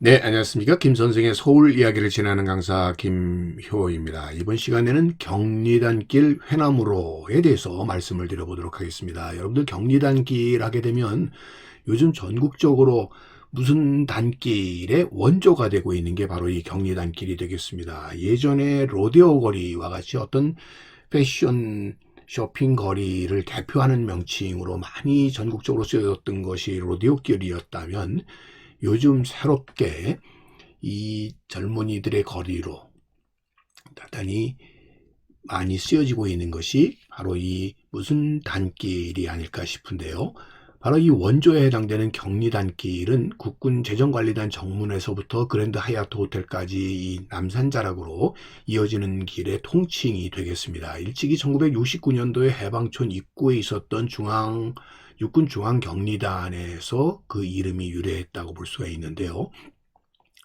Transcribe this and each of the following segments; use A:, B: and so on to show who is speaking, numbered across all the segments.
A: 네, 안녕하십니까. 김 선생의 서울 이야기를 진행하는 강사 김효입니다. 이번 시간에는 경리단길 회남로에 대해서 말씀을 드려보도록 하겠습니다. 여러분들 경리단길 하게 되면 요즘 전국적으로 무슨 단길의 원조가 되고 있는 게 바로 이 경리단길이 되겠습니다. 예전에 로데오 거리와 같이 어떤 패션 쇼핑 거리를 대표하는 명칭으로 많이 전국적으로 쓰여졌던 것이 로데오 길이었다면 요즘 새롭게 이 젊은이들의 거리로 대단히 많이 쓰여지고 있는 것이 바로 이 무슨 단길이 아닐까 싶은데요. 바로 이 원조에 해당되는 경리단길은 국군재정관리단 정문에서부터 그랜드 하얏트 호텔까지 이 남산자락으로 이어지는 길의 통칭이 되겠습니다. 일찍이 1969년도에 해방촌 입구에 있었던 육군 중앙경리단에서 그 이름이 유래했다고 볼 수가 있는데요.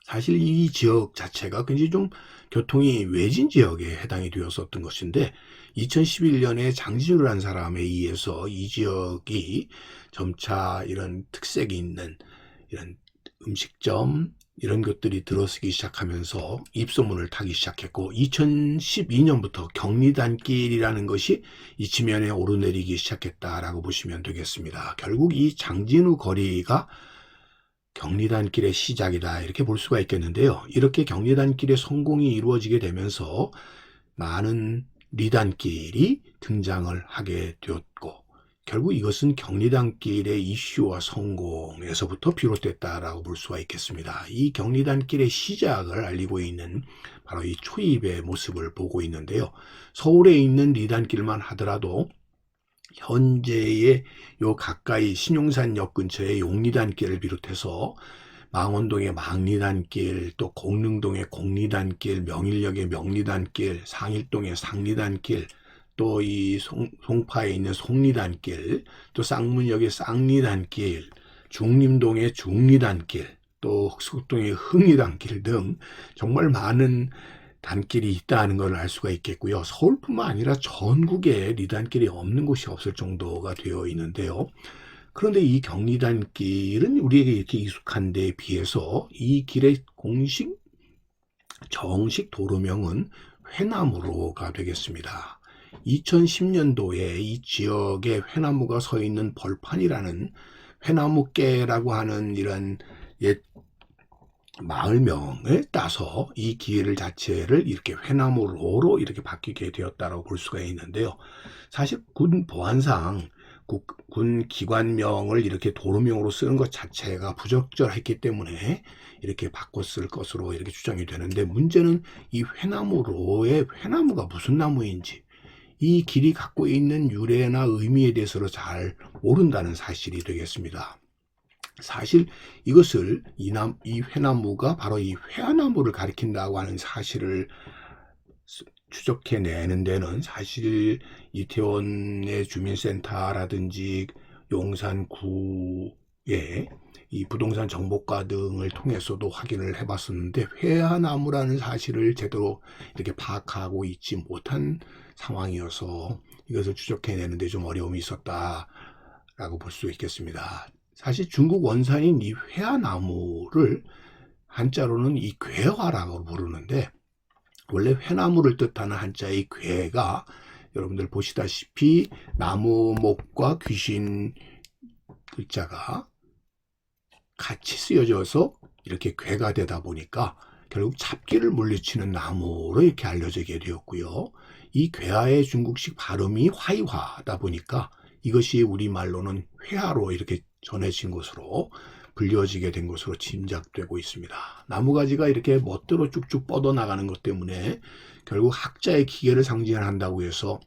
A: 사실 이 지역 자체가 굉장히 좀 교통이 외진 지역에 해당이 되었었던 것인데 2011년에 장진우라는 사람에 의해서 이 지역이 점차 이런 특색이 있는 이런 음식점 이런 것들이 들어서기 시작하면서 입소문을 타기 시작했고 2012년부터 경리단길이라는 것이 이 지면에 오르내리기 시작했다라고 보시면 되겠습니다. 결국 이 장진우 거리가 경리단길의 시작이다 이렇게 볼 수가 있겠는데요. 이렇게 경리단길의 성공이 이루어지게 되면서 많은 리단길이 등장을 하게 되었고 결국 이것은 경리단길의 이슈와 성공에서부터 비롯됐다라고 볼 수가 있겠습니다. 이 경리단길의 시작을 알리고 있는 바로 이 초입의 모습을 보고 있는데요. 서울에 있는 리단길만 하더라도 현재의 요 가까이 신용산역 근처의 용리단길을 비롯해서 망원동의 망리단길, 또 공릉동의 공리단길, 명일역의 명리단길, 상일동의 상리단길, 또 이 송파에 있는 송리단길, 또 쌍문역의 쌍리단길, 중림동의 중리단길, 또 흑석동의 흥리단길 등 정말 많은 단길이 있다는 걸 알 수가 있겠고요. 서울뿐만 아니라 전국에 리단길이 없는 곳이 없을 정도가 되어 있는데요. 그런데 이 경리단길은 우리에게 이렇게 익숙한 데에 비해서 이 길의 정식 도로명은 회남로가 되겠습니다. 2010년도에 이 지역에 회나무가 서 있는 벌판이라는 회나무께라고 하는 이런 옛 마을명을 따서 이 길 자체를 이렇게 회나무로로 이렇게 바뀌게 되었다고 볼 수가 있는데요. 사실 군 보안상 군 기관명을 이렇게 도로명으로 쓰는 것 자체가 부적절했기 때문에 이렇게 바꿨을 것으로 이렇게 추정이 되는데 문제는 이 회나무로의 회나무가 무슨 나무인지 이 길이 갖고 있는 유래나 의미에 대해서는 잘 모른다는 사실이 되겠습니다. 사실 이것을 이 회나무가 바로 이 회화나무를 가리킨다고 하는 사실을 추적해내는 데는 사실 이태원의 주민센터라든지 용산구의 이 부동산 정보과 등을 통해서도 확인을 해봤었는데 회화나무라는 사실을 제대로 이렇게 파악하고 있지 못한 상황이어서 이것을 추적해내는데 좀 어려움이 있었다라고 볼 수 있겠습니다. 사실 중국 원산인 이 회화나무를 한자로는 이 괴화라고 부르는데 원래 회나무를 뜻하는 한자의 괴가 여러분들 보시다시피 나무 목과 귀신 글자가 같이 쓰여져서 이렇게 괴가 되다 보니까 결국 잡기를 물리치는 나무로 이렇게 알려지게 되었고요. 이 괴화의 중국식 발음이 화이화다 보니까 이것이 우리말로는 회화로 이렇게 전해진 것으로 불려지게 된 것으로 짐작되고 있습니다. 나무가지가 이렇게 멋대로 쭉쭉 뻗어나가는 것 때문에 결국 학자의 기계를 상징한다고 해서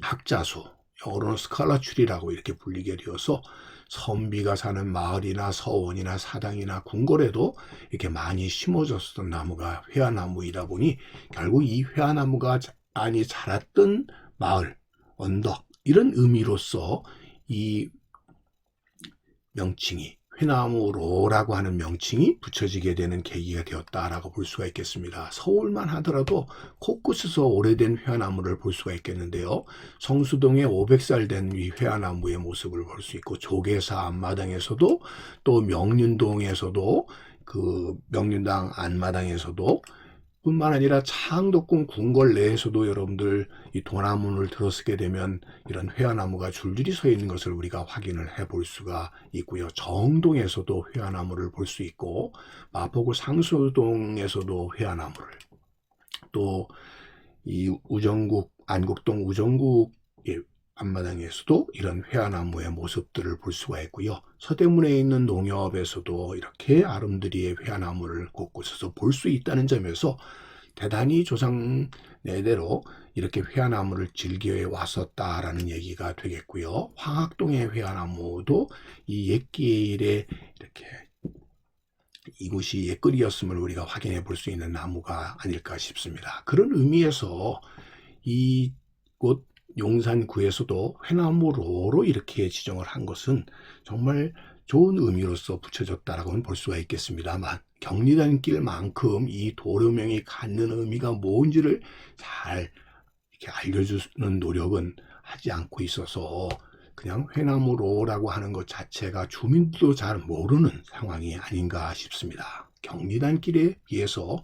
A: 학자수, 영어로는 스칼라츄리라고 이렇게 불리게 되어서 선비가 사는 마을이나 서원이나 사당이나 궁궐에도 이렇게 많이 심어졌던 나무가 회화나무이다 보니 결국 이 회화나무가 많이 자랐던 마을, 언덕 이런 의미로서 이 명칭이 회나무로라고 하는 명칭이 붙여지게 되는 계기가 되었다라고 볼 수가 있겠습니다. 서울만 하더라도 곳곳에서 오래된 회화나무를 볼 수가 있겠는데요. 성수동에 500살 된 이 회화나무의 모습을 볼 수 있고 조계사 앞마당에서도 또 명륜동에서도 그 명륜당 안마당에서도 뿐만 아니라 창덕궁 궁궐 내에서도 여러분들 이 도나문을 들어서게 되면 이런 회화나무가 줄줄이 서 있는 것을 우리가 확인을 해 볼 수가 있고요. 정동에서도 회화나무를 볼 수 있고 마포구 상수동에서도 회화나무를, 또 이 우정국 안국동 우정국 앞마당에서도 이런 회화나무의 모습들을 볼 수가 있고요. 서대문에 있는 농협에서도 이렇게 아름드리의 회화나무를 곳곳에서 볼 수 있다는 점에서 대단히 조상네대로 이렇게 회화나무를 즐겨해 왔었다라는 얘기가 되겠고요. 황학동의 회화나무도 이 옛길에 이렇게 이곳이 옛글이었음을 우리가 확인해 볼 수 있는 나무가 아닐까 싶습니다. 그런 의미에서 이곳 용산구에서도 회나무로로 이렇게 지정을 한 것은 정말 좋은 의미로서 붙여졌다라고는 볼 수가 있겠습니다만, 경리단길만큼 이 도로명이 갖는 의미가 뭔지를 잘 이렇게 알려주는 노력은 하지 않고 있어서 그냥 회나무로라고 하는 것 자체가 주민들도 잘 모르는 상황이 아닌가 싶습니다. 경리단길에 비해서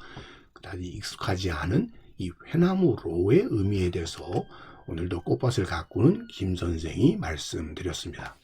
A: 그다지 익숙하지 않은 이 회나무로의 의미에 대해서 오늘도 꽃밭을 가꾸는 김 선생이 말씀드렸습니다.